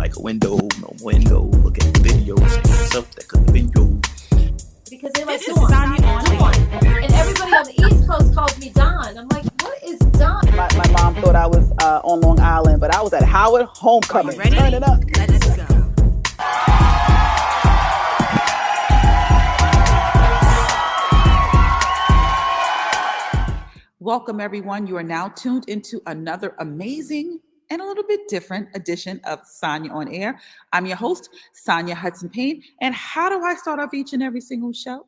like a window, no window, look at the videos, say yourself that could have been you. Because they're like, this is Sanya On-Air. And everybody on the East Coast calls me Don. I'm like, what is Don? My mom thought I was on Long Island, but I was at Howard Homecoming. Ready? Turn it up. Let's go. Welcome, everyone. You are now tuned into another amazing and a little bit different edition of Sanya On-Air. I'm your host, SanyaHudson Payne. And how do I start off each and every single show?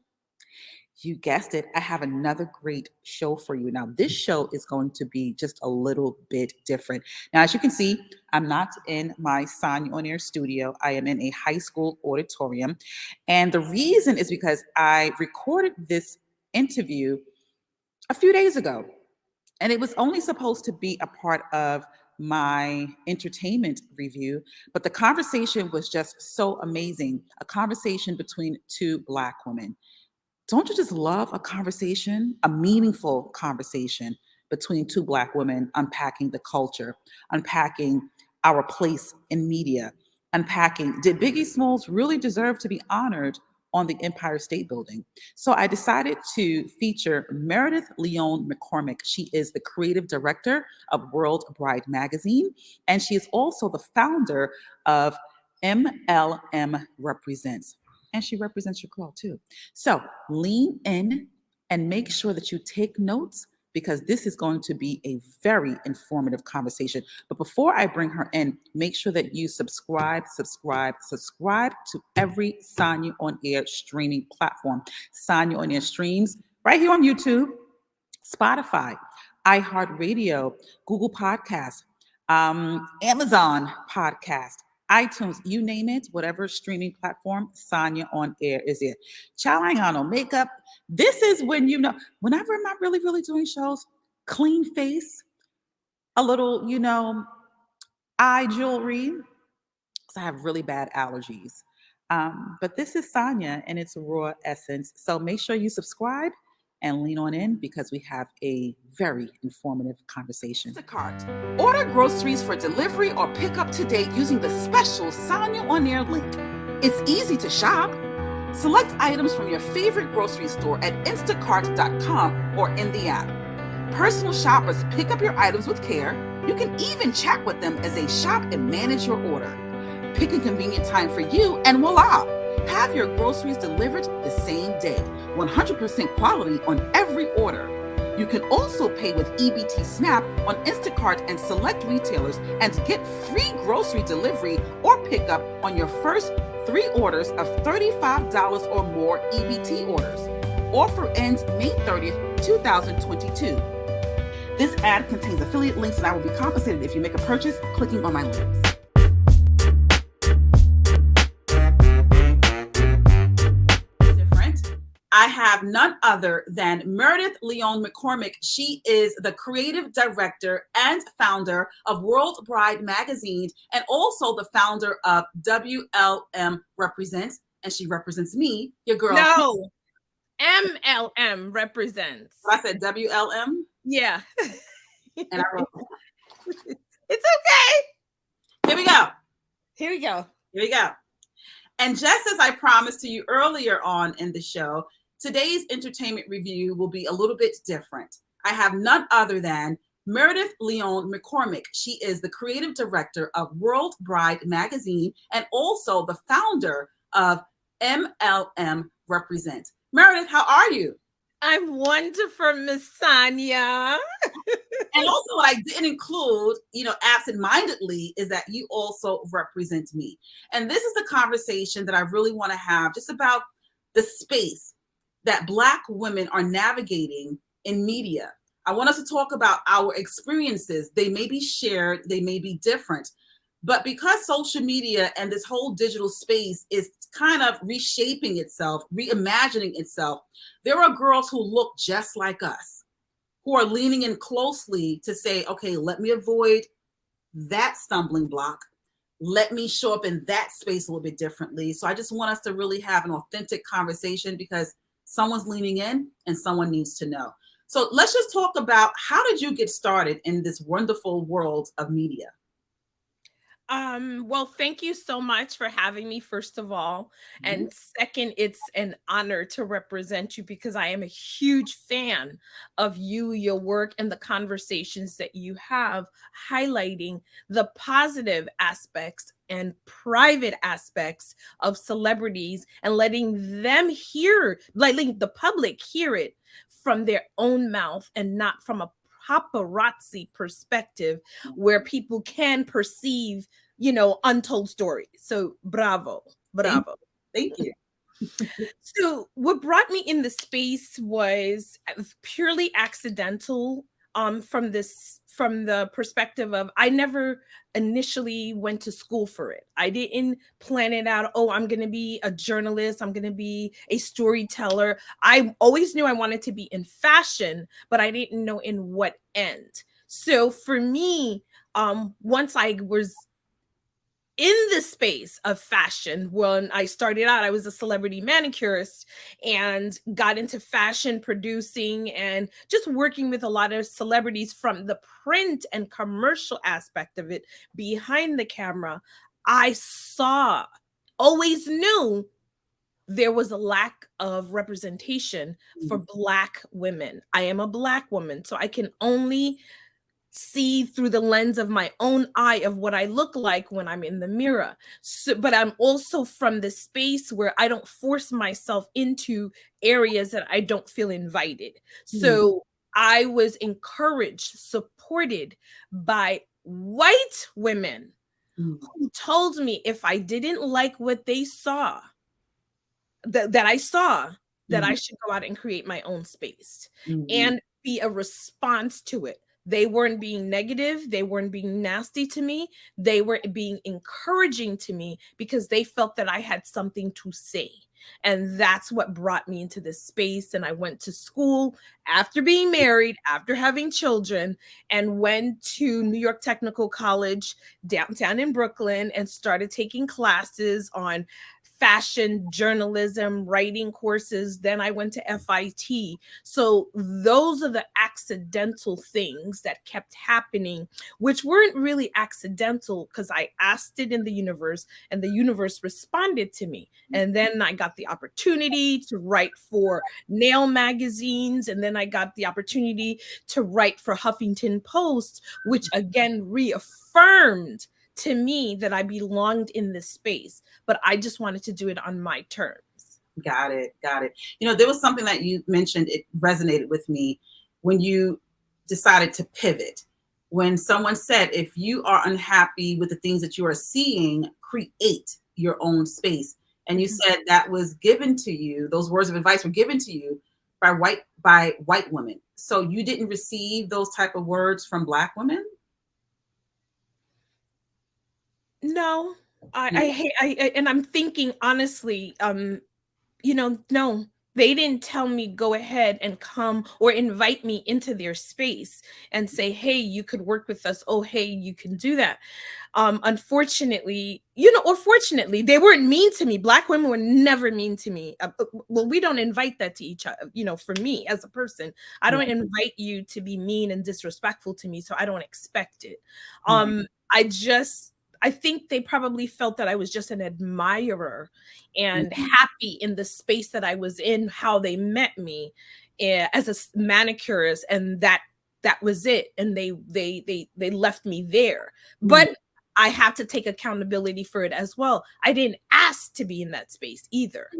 You guessed it. I have another great show for you. Now, this show is going to be just a little bit different. Now, as you can see, I'm not in my Sanya On-Air studio. I am in a high school auditorium. And the reason is because I recorded this interview a few days ago, and it was only supposed to be a part of my entertainment review, but the conversation was just so amazing. A conversation between two Black women. Don't you just love a conversation, a meaningful conversation between two Black women, unpacking the culture, unpacking our place in media, unpacking, did Biggie Smalls really deserve to be honored on the Empire State Building? So I decided to feature Myrdith Leon-McCormack. She is the creative director of World Bride magazine, and she is also the founder of MLM Represents. And she represents your girl too. So lean in and make sure that you take notes, because this is going to be a very informative conversation. But before I bring her in, make sure that you subscribe to every Sanya On-Air streaming platform. Sanya On-Air streams right here on YouTube, Spotify, iHeartRadio, Google Podcasts, Amazon Podcast, iTunes, you name it, whatever streaming platform, Sanya On-Air is it. Child, I ain't got no makeup. This is when, whenever I'm not really doing shows, clean face, a little, eye jewelry, because I have really bad allergies. But this is Sanya and it's raw essence. So make sure you subscribe and lean on in, because we have a very informative conversation. Instacart. Order groceries for delivery or pickup today using the special Sanya On-Air link. It's easy to shop. Select items from your favorite grocery store at instacart.com or in the app. Personal shoppers pick up your items with care. You can even chat with them as they shop and manage your order. Pick a convenient time for you and voila! Have your groceries delivered the same day. 100% quality on every order. You can also pay with EBT SNAP on Instacart and select retailers and get free grocery delivery or pickup on your first 3 orders of $35 or more EBT orders. Offer ends May 30th, 2022. This ad contains affiliate links and I will be compensated if you make a purchase clicking on my links. I have none other than Myrdith Leon-McCormack. She is the creative director and founder of World Bride magazine and also the founder of WLM Represents. And she represents me, your girl. No, MLM Represents. I said WLM? Yeah. And I wrote It's okay. Here we go. Here we go. Here we go. And just as I promised to you earlier on in the show, today's entertainment review will be a little bit different. I have none other than Myrdith Leon-McCormack. She is the creative director of World Bride magazine and also the founder of MLM Represents. Myrdith, how are you? I'm wonderful, Miss Sanya. And also what I didn't include, absent-mindedly, is that you also represent me. And this is the conversation that I really want to have just about the space that Black women are navigating in media. I want us to talk about our experiences. They may be shared, they may be different, but because social media and this whole digital space is kind of reshaping itself, reimagining itself, there are girls who look just like us, who are leaning in closely to say, okay, let me avoid that stumbling block. Let me show up in that space a little bit differently. So I just want us to really have an authentic conversation, because someone's leaning in and someone needs to know. So let's just talk about, how did you get started in this wonderful world of media? Well, thank you so much for having me, first of all. And second, it's an honor to represent you because I am a huge fan of you, your work, and the conversations that you have highlighting the positive aspects and private aspects of celebrities and letting them hear, letting the public hear it from their own mouth and not from a paparazzi perspective where people can perceive, untold stories. So bravo, bravo. Thank you. So what brought me in the space was purely accidental, from the perspective of I never initially went to school for it. I didn't plan it out. Oh, I'm going to be a journalist. I'm going to be a storyteller. I always knew I wanted to be in fashion, but I didn't know in what end. So for me, once I was in the space of fashion, when I started out, I was a celebrity manicurist and got into fashion producing and just working with a lot of celebrities from the print and commercial aspect of it behind the camera. I always knew there was a lack of representation for Black women. I am a Black woman, so I can only see through the lens of my own eye of what I look like when I'm in the mirror. So, but I'm also from the space where I don't force myself into areas that I don't feel invited. So I was encouraged, supported by white women who told me if I didn't like what they saw, that I saw, that I should go out and create my own space and be a response to it. They weren't being negative. They weren't being nasty to me. They were being encouraging to me because they felt that I had something to say. And that's what brought me into this space. And I went to school after being married, after having children, and went to New York Technical College downtown in Brooklyn and started taking classes on fashion journalism, writing courses. Then I went to FIT. So those are the accidental things that kept happening, which weren't really accidental because I asked it in the universe and the universe responded to me. And then I got the opportunity to write for nail magazines. And then I got the opportunity to write for Huffington Post, which again reaffirmed to me that I belonged in this space, but I just wanted to do it on my terms. Got it. Got it. There was something that you mentioned. It resonated with me when you decided to pivot. When someone said, if you are unhappy with the things that you are seeing, create your own space. And you said that was given to you. Those words of advice were given to you by white women. So you didn't receive those type of words from Black women? No, and I'm thinking honestly, no, they didn't tell me go ahead and come or invite me into their space and say, hey, you could work with us. Oh, hey, you can do that. Unfortunately, or fortunately, they weren't mean to me. Black women were never mean to me. Well, we don't invite that to each other. For me as a person, I don't invite you to be mean and disrespectful to me. So I don't expect it. I think they probably felt that I was just an admirer and happy in the space that I was in, how they met me as a manicurist, and that was it. And they left me there. But I have to take accountability for it as well. I didn't ask to be in that space either.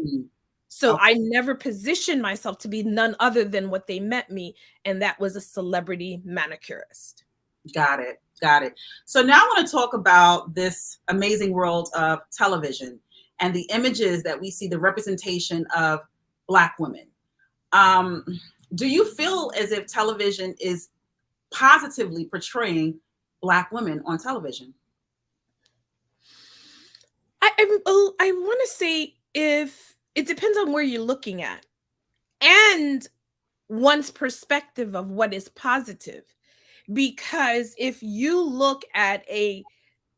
So I never positioned myself to be none other than what they met me, and that was a celebrity manicurist. Got it. Got it. So now I want to talk about this amazing world of television and the images that we see, the representation of Black women. Do you feel as if television is positively portraying Black women on television? I want to say if it depends on where you're looking at and one's perspective of what is positive. Because if you look at a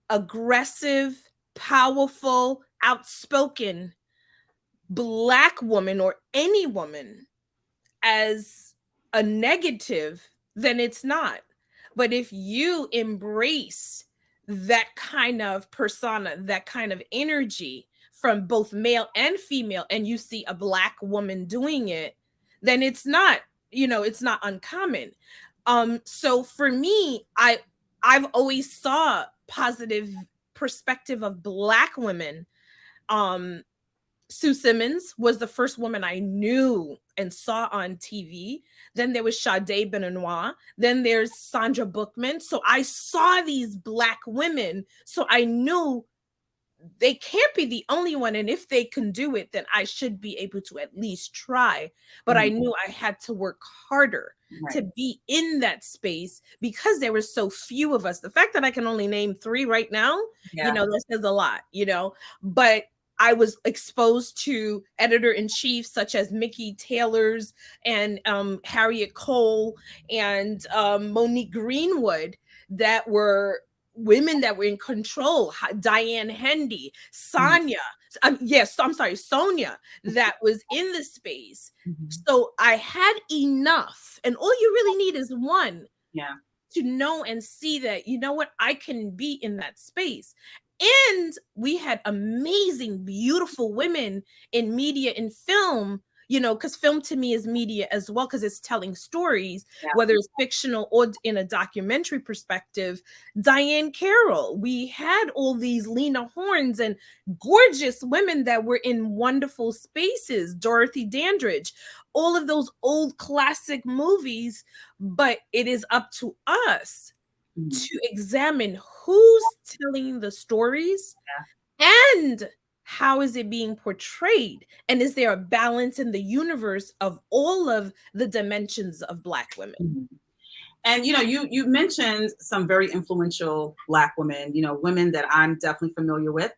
aggressive, powerful, outspoken Black woman or any woman as a negative, then it's not. But if you embrace that kind of persona, that kind of energy from both male and female, and you see a Black woman doing it, then it's not, it's not uncommon. So for me, I've always saw positive perspective of Black women. Sue Simmons was the first woman I knew and saw on TV. Then there was Sade Benoit. Then there's Sandra Bookman. So I saw these Black women. So I knew they can't be the only one. And if they can do it, then I should be able to at least try. But I knew I had to work harder to be in that space because there were so few of us. The fact that I can only name 3 right now, that says a lot, but I was exposed to editor-in-chief such as Mickey Taylor's and Harriet Cole and Monique Greenwood that were women that were in control. Diane Hendy, Sonia, Sonia, that was in the space. So I had enough, and all you really need is one to know and see that, I can be in that space. And we had amazing, beautiful women in media and film, because film to me is media as well, because it's telling stories, whether it's fictional or in a documentary perspective. Diane Carroll, we had all these Lena Hornes and gorgeous women that were in wonderful spaces, Dorothy Dandridge, all of those old classic movies. But it is up to us to examine who's telling the stories and how is it being portrayed, and is there a balance in the universe of all of the dimensions of Black women. And you mentioned some very influential Black women, women that I'm definitely familiar with.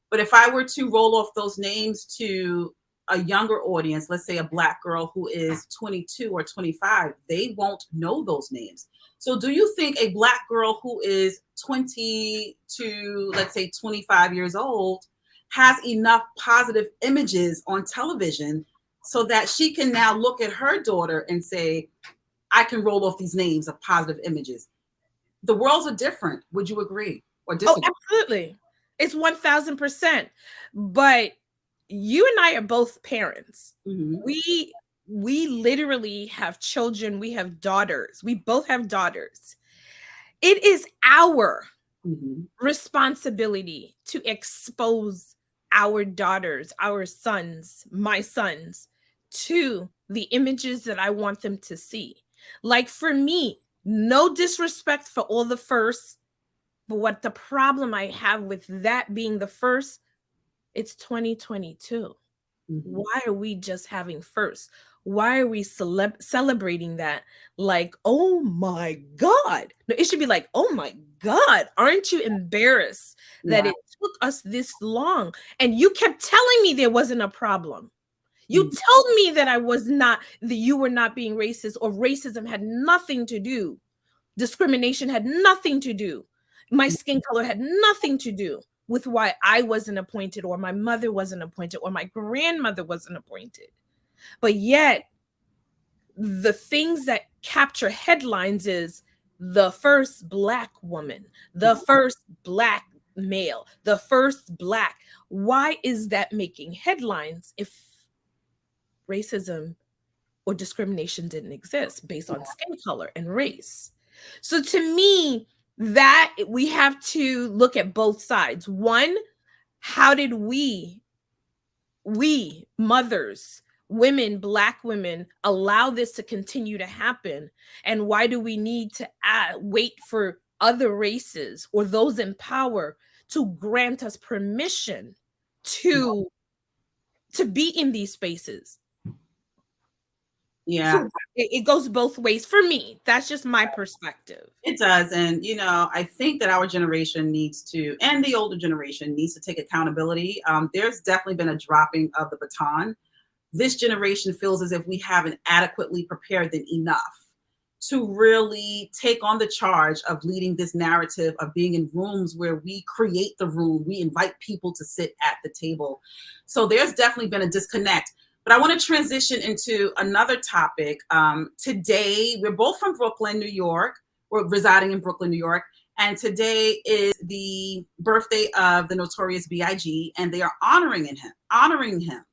But if I were to roll off those names to a younger audience, let's say a Black girl who is 22 or 25, they won't know those names. So do you think a Black girl who is 20 to, let's say, 25 years old has enough positive images on television so that she can now look at her daughter and say, I can roll off these names of positive images? The worlds are different. Would you agree or disagree? Oh, absolutely. It's 1000%. But you and I are both parents. We literally have children. We have daughters. We both have daughters. It is our responsibility to expose our daughters, our sons, my sons, to the images that I want them to see. Like for me, no disrespect for all the firsts, but what the problem I have with that being the first, it's 2022. Why are we just having first? Why are we celebrating that? Like, oh my God. No, it should be like, oh my God, aren't you embarrassed that it took us this long? And you kept telling me there wasn't a problem. You told me that that you were not being racist, or racism had nothing to do. Discrimination had nothing to do. My skin color had nothing to do with why I wasn't appointed, or my mother wasn't appointed, or my grandmother wasn't appointed. But yet, the things that capture headlines is the first Black woman, the first Black male, the first Black. Why is that making headlines if racism or discrimination didn't exist based on skin color and race? So to me, that we have to look at both sides. One, how did we mothers, women, Black women, allow this to continue to happen? And why do we need to wait for other races or those in power to grant us permission to be in these spaces? So it goes both ways for me. That's just my perspective. It does. And, I think that our generation needs to, and the older generation needs to take accountability. There's definitely been a dropping of the baton. This generation feels as if we haven't adequately prepared them enough to really take on the charge of leading this narrative of being in rooms where we create the room. We invite people to sit at the table. So there's definitely been a disconnect. But I want to transition into another topic. Today, we're both from Brooklyn, New York. We're residing in Brooklyn, New York. And today is the birthday of the notorious B.I.G, and they are honoring him.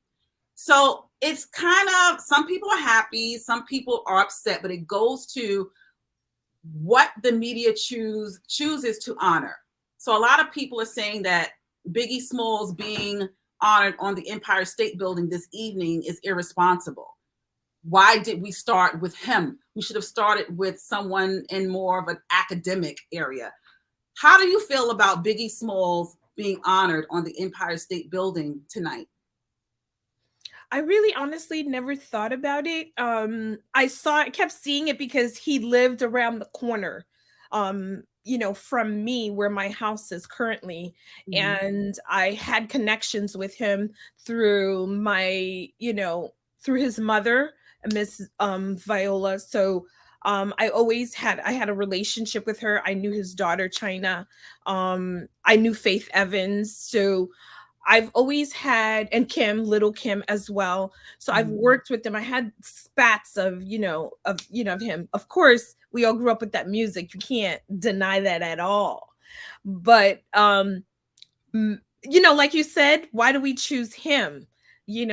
So it's kind of, some people are happy, some people are upset, but it goes to what the media chooses to honor. So a lot of people are saying that Biggie Smalls being honored on the Empire State Building this evening is irresponsible. Why did we start with him? We should have started with someone in more of an academic area. How do you feel about Biggie Smalls being honored on the Empire State Building tonight? I really honestly never thought about it. I kept seeing it because he lived around the corner, from me where my house is currently. And I had connections with him through through his mother, Miss Viola. So I had a relationship with her. I knew his daughter, China. I knew Faith Evans. So I've always had, and Kim, little Kim as well. So I've worked with them. I had spats of him. Of course, we all grew up with that music. You can't deny that at all. But, like you said, why do we choose him? We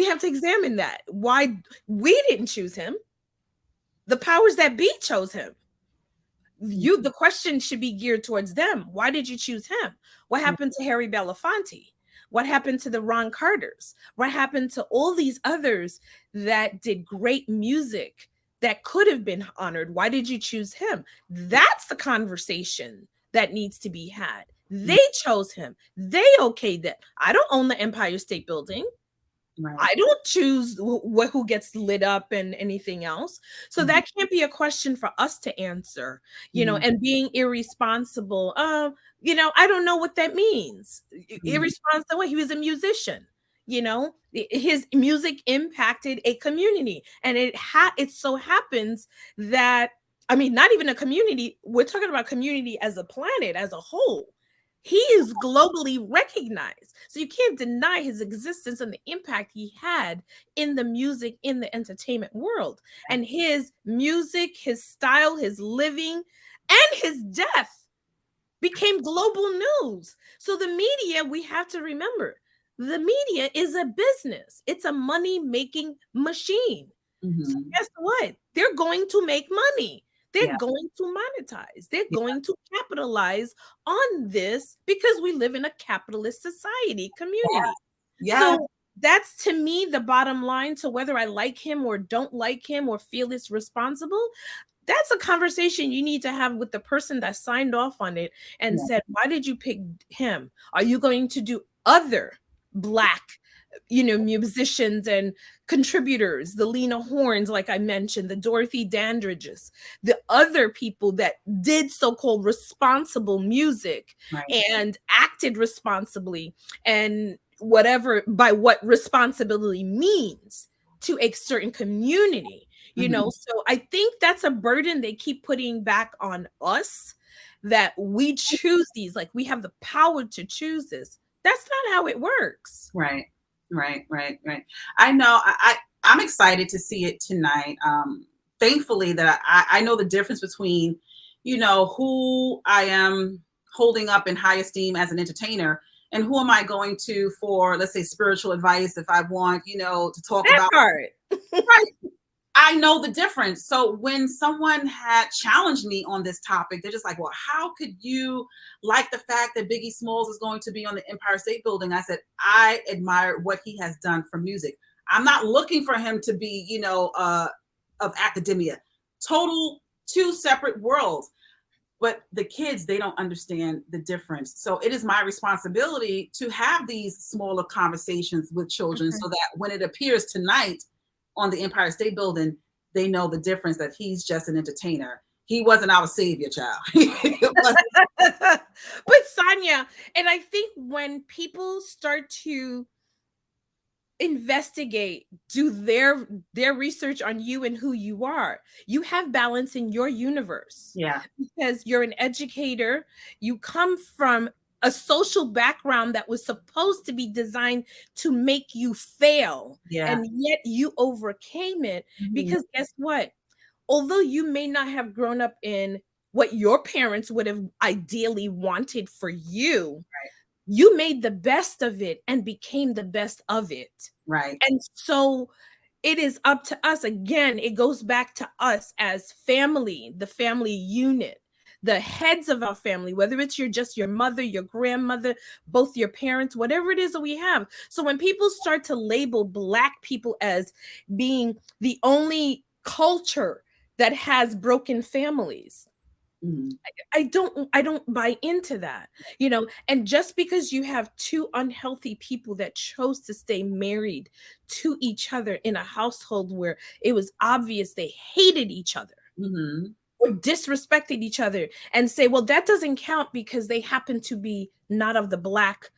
have to examine that. Why we didn't choose him. The powers that be chose him. The question should be geared towards them. Why did you choose him? What happened to Harry Belafonte? What happened to the Ron Carters? What happened to all these others that did great music that could have been honored? Why did you choose him? That's the conversation that needs to be had. They chose him. They okayed that. I don't own the Empire State Building. Right. I don't choose who gets lit up and anything else. So that can't be a question for us to answer, and being irresponsible. I don't know what that means. Irresponsible. He was a musician, his music impacted a community, and it so happens that, not even a community. We're talking about community as a planet, as a whole. He is globally recognized. So you can't deny his existence and the impact he had in the music, in the entertainment world. And his music, his style, his living, and his death became global news. So the media, we have to remember, the media is a business. It's a money-making machine. So guess what? They're going to make money. They're going to monetize. They're going to capitalize on this because we live in a capitalist society, community. So that's, to me, the bottom line. To whether I like him or don't like him or feel it's responsible, that's a conversation you need to have with the person that signed off on it and said, why did you pick him? Are you going to do other Black musicians and contributors, the Lena Hornes, like I mentioned, the Dorothy Dandridges, the other people that did so-called responsible music and acted responsibly, and by what responsibility means to a certain community, So I think that's a burden they keep putting back on us, that we choose these, like we have the power to choose this. That's not how it works. Right. I know. I'm excited to see it tonight. Thankfully, that I know the difference between, who I am holding up in high esteem as an entertainer, and who am I going to for, let's say, spiritual advice if I want, to talk about. Part. Right. I know the difference. So when someone had challenged me on this topic, they're just like, well, how could you like the fact that Biggie Smalls is going to be on the Empire State Building? I said, I admire what he has done for music. I'm not looking for him to be, of academia. Total two separate worlds. But the kids, they don't understand the difference. So it is my responsibility to have these smaller conversations with children so that when it appears tonight on the Empire State Building, they know the difference, that he's just an entertainer. He wasn't our savior, child. But Sanya, and I think when people start to investigate, do their research on you and who you are, you have balance in your universe. Yeah. Because you're an educator, you come from a social background that was supposed to be designed to make you fail. And yet you overcame it, because guess what? Although you may not have grown up in what your parents would have ideally wanted for you. You made the best of it and became the best of it. Right. And so it is up to us. Again, it goes back to us as family, the family unit, the heads of our family, whether it's just your mother, your grandmother, both your parents, whatever it is that we have. So when people start to label Black people as being the only culture that has broken families, I don't buy into that, and just because you have two unhealthy people that chose to stay married to each other in a household where it was obvious they hated each other or disrespected each other, and say, well, that doesn't count because they happen to be not of the Black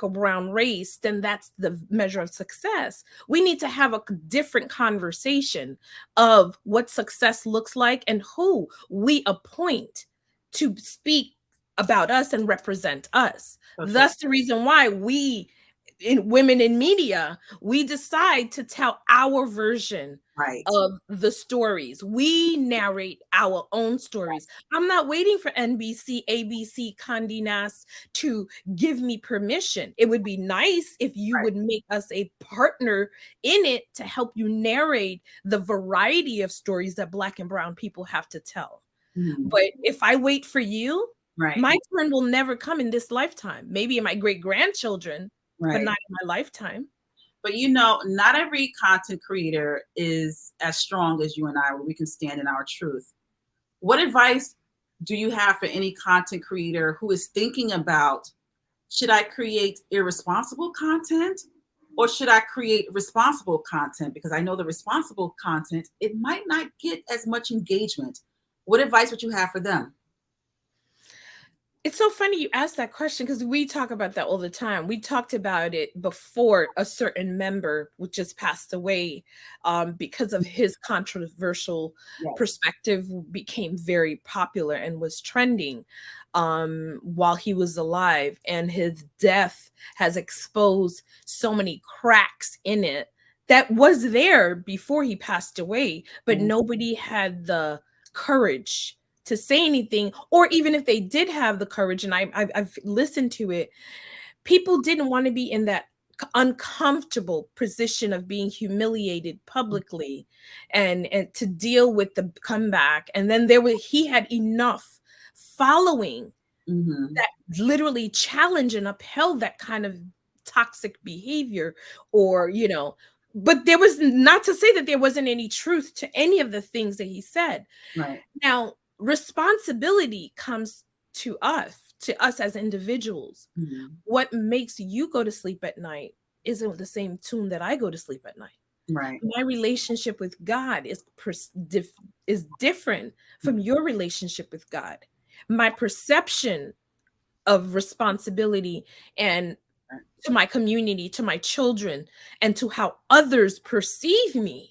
or brown race, then that's the measure of success. We need to have a different conversation of what success looks like and who we appoint to speak about us and represent us. Okay. That's the reason why women in media, we decide to tell our version of the stories. We narrate our own stories. I'm not waiting for NBC, ABC, Condé Nast to give me permission. It would be nice if you would make us a partner in it to help you narrate the variety of stories that Black and brown people have to tell. But if I wait for you, my turn will never come in this lifetime. Maybe in my great-grandchildren, but not in my lifetime. But not every content creator is as strong as you and I, where we can stand in our truth. What advice do you have for any content creator who is thinking about, should I create irresponsible content or should I create responsible content? Because I know the responsible content, it might not get as much engagement. What advice would you have for them? It's so funny you asked that question because we talk about that all the time. We talked about it before a certain member which just passed away because of his controversial perspective became very popular and was trending while he was alive. And his death has exposed so many cracks in it that was there before he passed away, but nobody had the courage to say anything, or even if they did have the courage, and I've listened to it, people didn't want to be in that uncomfortable position of being humiliated publicly and to deal with the comeback. And then he had enough following that literally challenged and upheld that kind of toxic behavior, or but there was, not to say that there wasn't any truth to any of the things that he said. Now, responsibility comes to us as individuals. What makes you go to sleep at night isn't the same tune that I go to sleep at night. My relationship with God is different from your relationship with God. My perception of responsibility and to my community, to my children, and to how others perceive me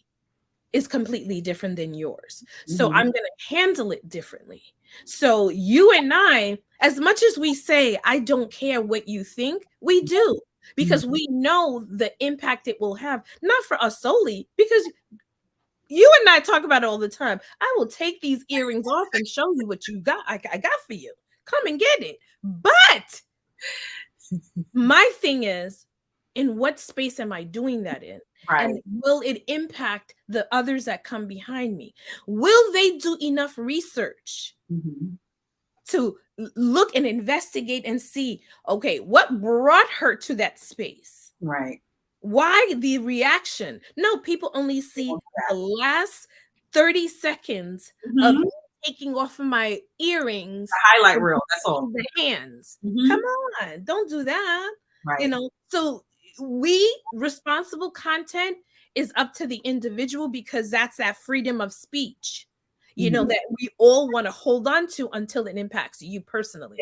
is completely different than yours. So I'm going to handle it differently. So you and I, as much as we say, I don't care what you think, we do, because we know the impact it will have, not for us solely, because you and I talk about it all the time. I will take these earrings off and show you what you got. I got for you. Come and get it. But my thing is, in what space am I doing that in? And will it impact the others that come behind me? Will they do enough research to look and investigate and see, okay, what brought her to that space? Why the reaction? No, people only see the last 30 seconds of taking off of my earrings. The highlight reel, that's all. The hands. Come on, don't do that. So responsible content is up to the individual, because that's that freedom of speech, that we all want to hold on to until it impacts you personally.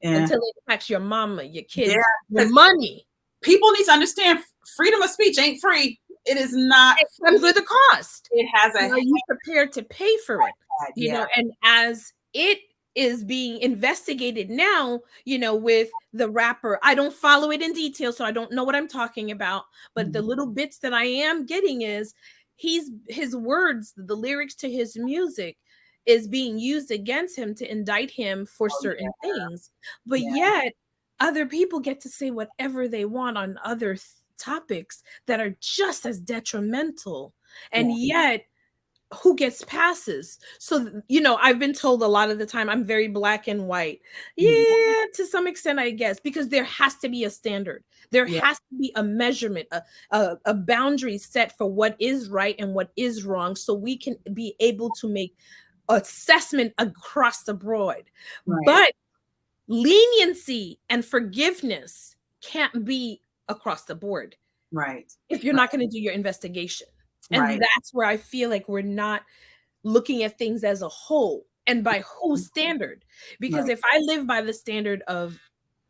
Until it impacts your mama, your kids, your money. People need to understand freedom of speech ain't free. It is not. It comes with a cost. It has Are you prepared to pay for it? And as it is being investigated now, with the rapper, I don't follow it in detail, so I don't know what I'm talking about. But the little bits that I am getting is his words, the lyrics to his music is being used against him to indict him for certain things. But yet other people get to say whatever they want on other topics that are just as detrimental. And yet who gets passes? So, I've been told a lot of the time I'm very black and white. Yeah, to some extent, I guess, because there has to be a standard. There has to be a measurement, a boundary set for what is right and what is wrong, so we can be able to make assessment across the board. Right. But leniency and forgiveness can't be across the board. Right. If you're not going to do your investigation. And that's where I feel like we're not looking at things as a whole and by whose standard. Because if I live by the standard of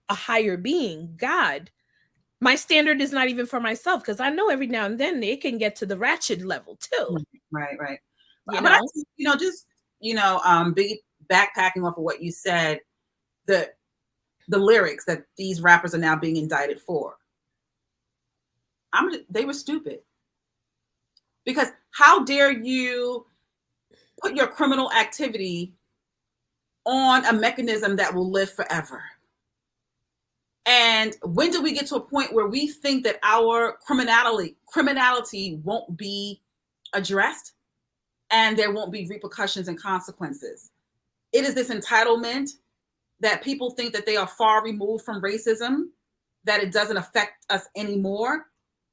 a higher being, God, my standard is not even for myself, because I know every now and then it can get to the ratchet level too. Right. Biggie, backpacking off of what you said, the lyrics that these rappers are now being indicted for, they were stupid. Because how dare you put your criminal activity on a mechanism that will live forever? And when do we get to a point where we think that our criminality won't be addressed and there won't be repercussions and consequences? It is this entitlement that people think that they are far removed from racism, that it doesn't affect us anymore.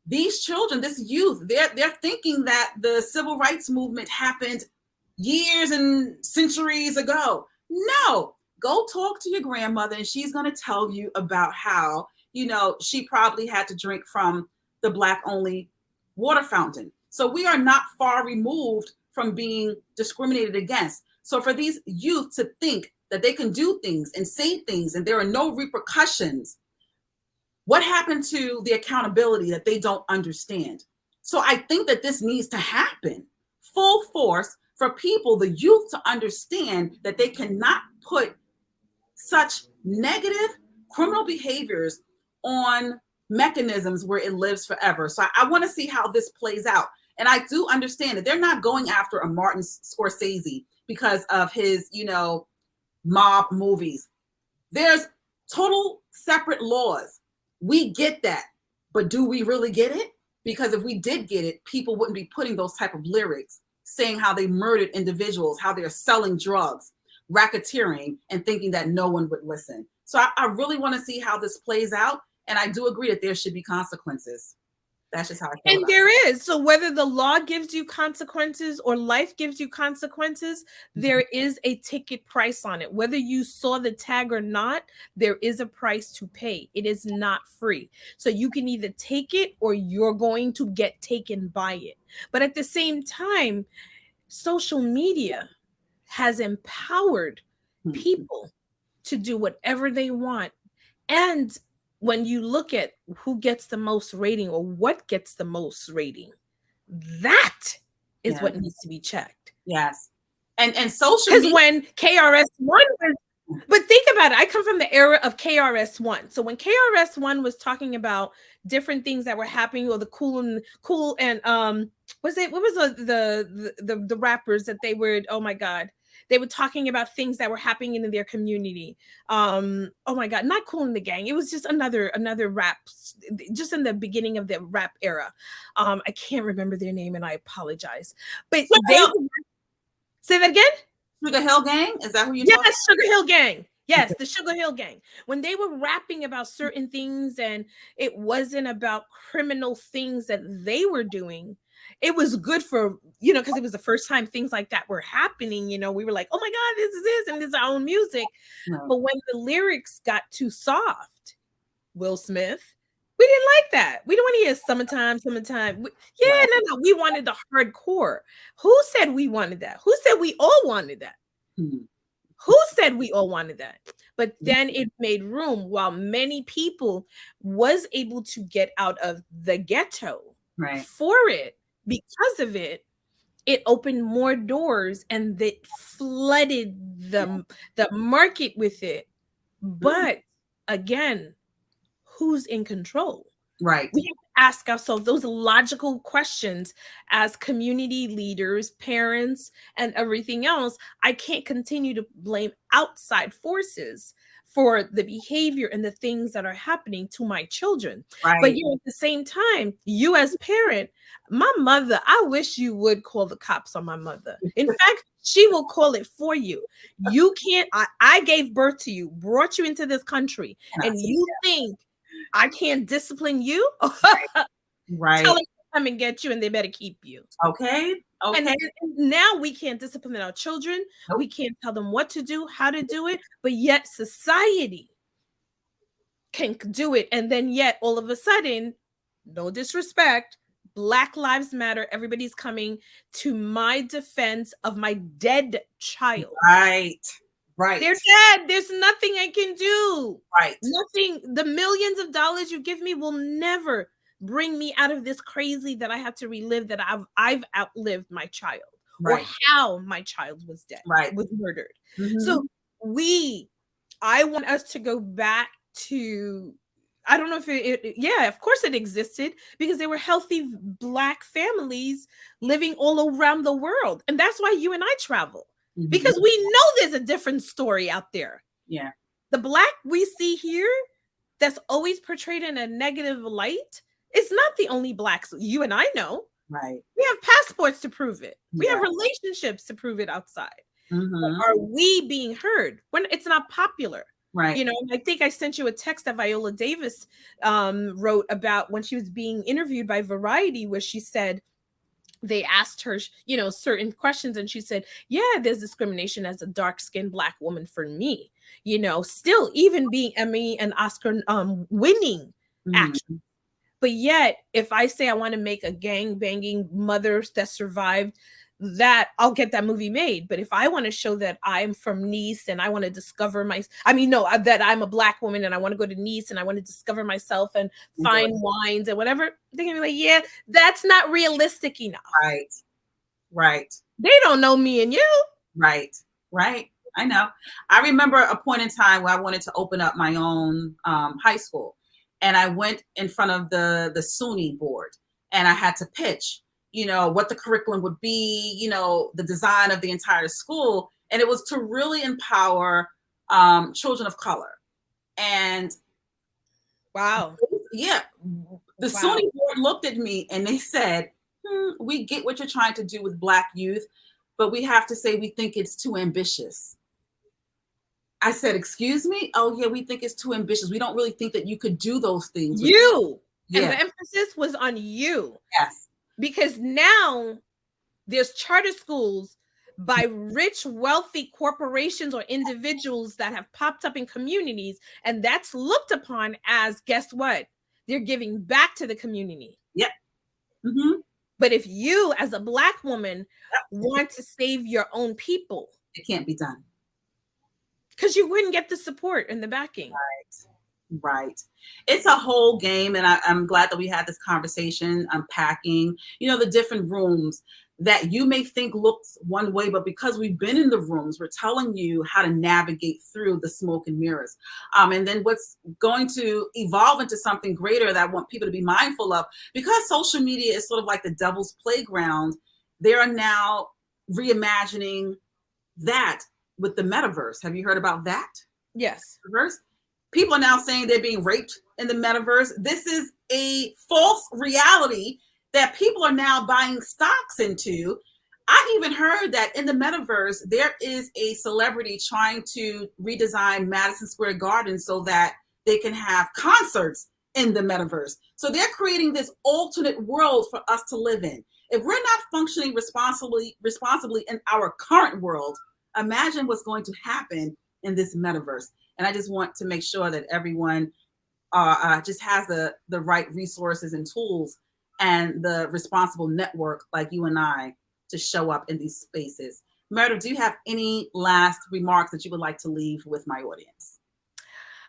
These children, this youth, they're thinking that the civil rights movement happened years and centuries ago. No, go talk to your grandmother and she's going to tell you about how, she probably had to drink from the Black only water fountain. So we are not far removed from being discriminated against. So for these youth to think that they can do things and say things and there are no repercussions, what happened to the accountability that they don't understand? So I think that this needs to happen full force for people, the youth, to understand that they cannot put such negative criminal behaviors on mechanisms where it lives forever. So I want to see how this plays out. And I do understand that they're not going after a Martin Scorsese because of his, mob movies. There's total separate laws. We get that, but do we really get it? Because if we did get it, people wouldn't be putting those type of lyrics saying how they murdered individuals, how they're selling drugs, racketeering, and thinking that no one would listen. So I really want to see how this plays out. And I do agree that there should be consequences. That's just how I feel. And there is. So whether the law gives you consequences or life gives you consequences, there is a ticket price on it. Whether you saw the tag or not, there is a price to pay. It is not free. So you can either take it or you're going to get taken by it. But at the same time, social media has empowered people to do whatever they want. And when you look at who gets the most rating or what gets the most rating, that is what needs to be checked. Yes. And social media. Because when KRS-One was, but think about it, I come from the era of KRS-One. So when KRS-One was talking about different things that were happening, or the cool and what was the rappers that they were, oh my God, they were talking about things that were happening in their community. Oh my God, not Cool in the Gang. It was just another rap, just in the beginning of the rap era. I can't remember their name and I apologize. But say that again? Sugar Hill Gang? Is that who you're talking about? Yes, Sugar Hill Gang. Yes, the Sugar Hill Gang. When they were rapping about certain things and it wasn't about criminal things that they were doing, it was good for, because it was the first time things like that were happening. We were like, oh my God, this is this, and this is our own music. No. But when the lyrics got too soft, Will Smith, we didn't like that. We don't want to hear summertime. No. We wanted the hardcore. Who said we wanted that? Who said we all wanted that? Who said we all wanted that? But then it made room, while many people was able to get out of the ghetto for it. Because of it, it opened more doors and it flooded the market with it. But again, who's in control? Right. We have to ask ourselves those logical questions as community leaders, parents, and everything else. I can't continue to blame outside forces for the behavior and the things that are happening to my children. Right. But at the same time, you as parent, my mother, I wish you would call the cops on my mother. In fact, she will call it for you. You can't, I gave birth to you, brought you into this country, and you think I can't discipline you? Right. Tell them to come and get you, and they better keep you. Okay. And now we can't discipline our children. Nope. We can't tell them what to do, how to do it, but yet society can do it. And then yet all of a sudden, no disrespect, Black Lives Matter, everybody's coming to my defense of my dead child. Right. Right. They're dead. There's nothing I can do. Right. Nothing. The millions of dollars you give me will never bring me out of this crazy that I have to relive that I've outlived my child, right, or how my child was dead, right, was murdered. Mm-hmm. So I want us to go back to, I don't know if of course it existed, because there were healthy Black families living all around the world. And that's why you and I travel. Mm-hmm. Because we know there's a different story out there. Yeah. The Black we see here that's always portrayed in a negative light, it's not the only Blacks you and I know. Right. We have passports to prove it. We have relationships to prove it outside. Mm-hmm. Are we being heard when it's not popular? Right. I think I sent you a text that Viola Davis wrote about when she was being interviewed by Variety, where she said, they asked her, certain questions, and she said, yeah, there's discrimination as a dark-skinned Black woman for me, still even being Emmy and Oscar winning actress. But yet, if I say I want to make a gang-banging mother that survived, that I'll get that movie made. But if I want to show that I'm from Nice and I want to discover that I'm a Black woman and I want to go to Nice and I want to discover myself and find wines and whatever, they're gonna be like, yeah, that's not realistic enough. Right. Right. They don't know me and you. Right. Right. I know. I remember a point in time where I wanted to open up my own high school, and I went in front of the SUNY board, and I had to pitch, what the curriculum would be, the design of the entire school. And it was to really empower children of color. And wow. Yeah. The SUNY board looked at me and they said, we get what you're trying to do with Black youth, but we have to say we think it's too ambitious. I said, excuse me? Oh, yeah, we think it's too ambitious. We don't really think that you could do those things. You. Yeah. And the emphasis was on you. Yes. Because now there's charter schools by rich, wealthy corporations or individuals that have popped up in communities. And that's looked upon as, guess what? They're giving back to the community. Yep. Mm-hmm. But if you, as a Black woman, want to save your own people, it can't be done. Because you wouldn't get the support and the backing. Right. Right. It's a whole game. And I'm glad that we had this conversation, unpacking, the different rooms that you may think looks one way, but because we've been in the rooms, we're telling you how to navigate through the smoke and mirrors. And then what's going to evolve into something greater that I want people to be mindful of, because social media is sort of like the devil's playground. They are now reimagining that with the metaverse. Have you heard about that? Yes. Metaverse? People are now saying they're being raped in the metaverse. This is a false reality that people are now buying stocks into. I even heard that in the metaverse, there is a celebrity trying to redesign Madison Square Garden so that they can have concerts in the metaverse. So they're creating this alternate world for us to live in. If we're not functioning responsibly in our current world, imagine what's going to happen in this metaverse. And I just want to make sure that everyone just has the right resources and tools and the responsible network like you and I to show up in these spaces. Myrdith, do you have any last remarks that you would like to leave with my audience?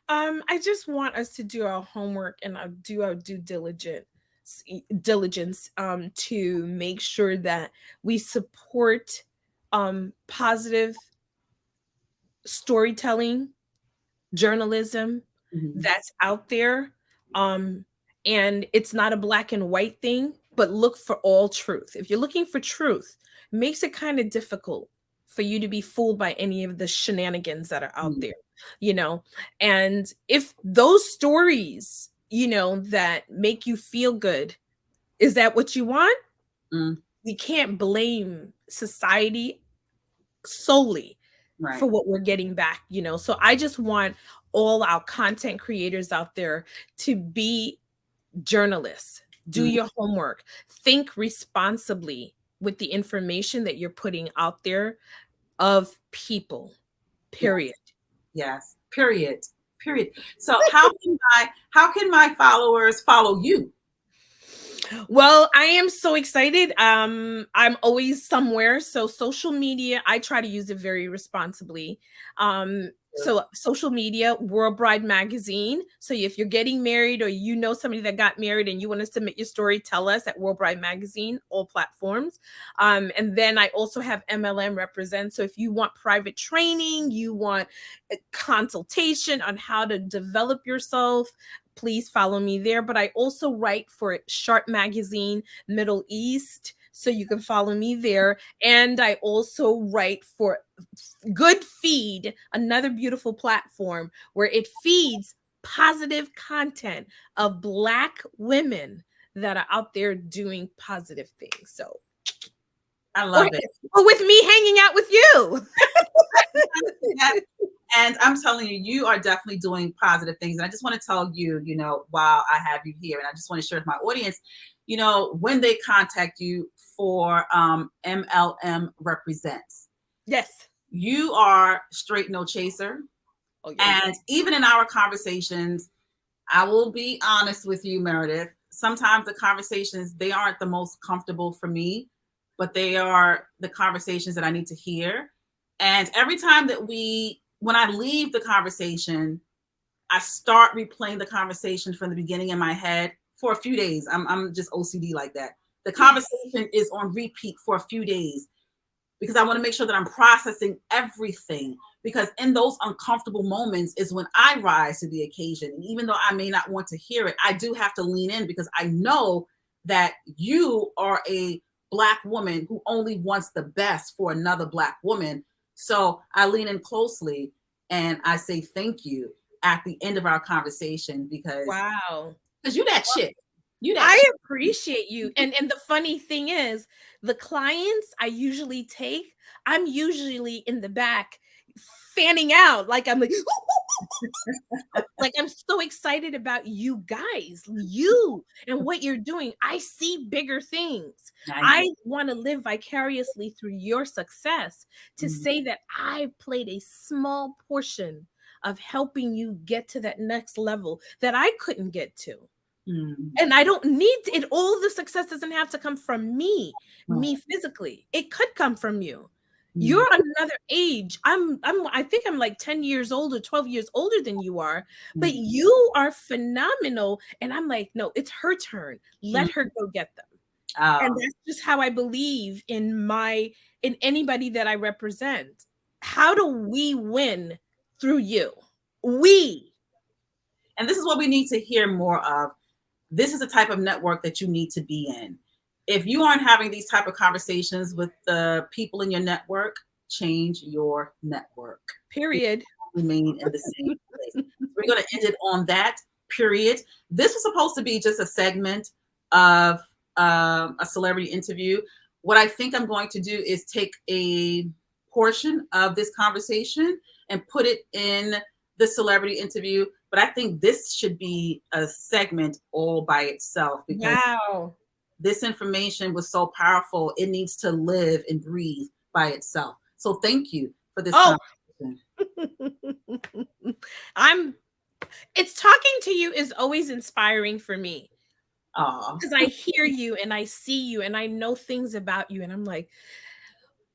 I just want us to do our homework and do our due diligence to make sure that we support positive storytelling, journalism that's out there. And it's not a black and white thing, but look for all truth. If you're looking for truth, it makes it kind of difficult for you to be fooled by any of the shenanigans that are out there, you know? And if those stories, you know, that make you feel good, is that what you want? We can't blame society solely for what we're getting back, you know? So I just want all our content creators out there to be journalists. Do your homework. Think responsibly with the information that you're putting out there of people. Period. Yes. Period. So how can my followers follow you? Well, I am so excited. I'm always somewhere. So social media, I try to use it very responsibly. So social media, World Bride Magazine. So if you're getting married or you know somebody that got married and you want to submit your story, tell us at World Bride Magazine, all platforms. And then I also have MLM Represent. So if you want private training, you want a consultation on how to develop yourself, please follow me there. But I also write for Sharp Magazine, Middle East. So you can follow me there. And I also write for Good Feed, another beautiful platform where it feeds positive content of Black women that are out there doing positive things. So I love it. Or with me hanging out with you. And I'm telling you, you are definitely doing positive things. And I just want to tell you, you know, while I have you here, and I just want to share with my audience, you know, when they contact you for MLM Represents. Yes. You are straight no chaser. Oh, yeah. And even in our conversations, I will be honest with you, Myrdith. Sometimes the conversations, they aren't the most comfortable for me, but they are the conversations that I need to hear. And every time that when I leave the conversation, I start replaying the conversation from the beginning in my head for a few days. I'm just OCD like that. The conversation is on repeat for a few days because I want to make sure that I'm processing everything, because in those uncomfortable moments is when I rise to the occasion. And even though I may not want to hear it, I do have to lean in because I know that you are a Black woman who only wants the best for another Black woman. So I lean in closely and I say thank you at the end of our conversation because you that shit. I appreciate you. And the funny thing is, the clients I usually take, I'm usually in the back fanning out. Like I'm like, like I'm so excited about you guys, you and what you're doing. I see bigger things. I want to live vicariously through your success to say that I played a small portion of helping you get to that next level that I couldn't get to. And I don't need it. All the success doesn't have to come from me physically. It could come from you. You're another age. I think I'm like 10 years older, 12 years older than you are, but you are phenomenal. And I'm like, no, it's her turn. Let her go get them. And that's just how I believe in anybody that I represent. How do we win through you? And this is what we need to hear more of. This is the type of network that you need to be in. If you aren't having these type of conversations with the people in your network, change your network. Period. Remain in the same place. We're going to end it on that, period. This was supposed to be just a segment of a celebrity interview. What I think I'm going to do is take a portion of this conversation and put it in the celebrity interview. But I think this should be a segment all by itself because this information was so powerful. It needs to live and breathe by itself. So thank you for this conversation. It's talking to you is always inspiring for me. Because I hear you and I see you and I know things about you. And I'm like,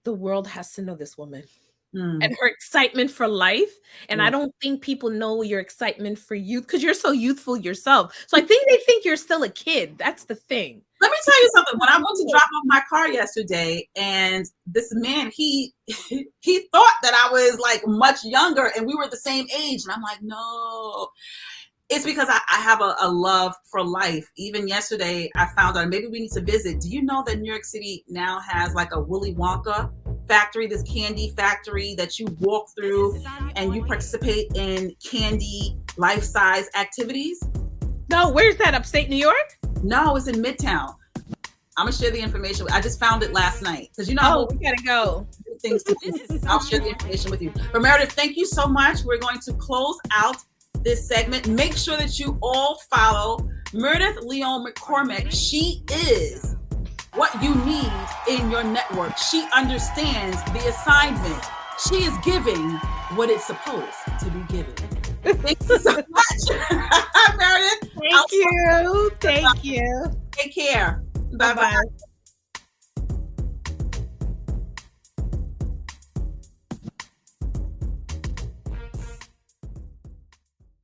the world has to know this woman. And her excitement for life. And I don't think people know your excitement for youth because you're so youthful yourself. So I think they think you're still a kid. That's the thing. Let me tell you something. When I went to drop off my car yesterday, and this man, he thought that I was like much younger and we were the same age. And I'm like, no. It's because I have a love for life. Even yesterday, I found out, maybe we need to visit. Do you know that New York City now has like a Willy Wonka factory, this candy factory that you walk through and you participate in candy life-size activities? No, where's that? Upstate New York? No, it's in Midtown. I'm gonna share the information. I just found it last night because we gotta go. Things to do. I'll share the information with you. But Myrdith, thank you so much. We're going to close out this segment. Make sure that you all follow Myrdith Leon-McCormack. She is what you need in your network. She understands the assignment. She is giving what it's supposed to be given. Thank you so much, Myrdith. Thank you. Take care. Bye-bye.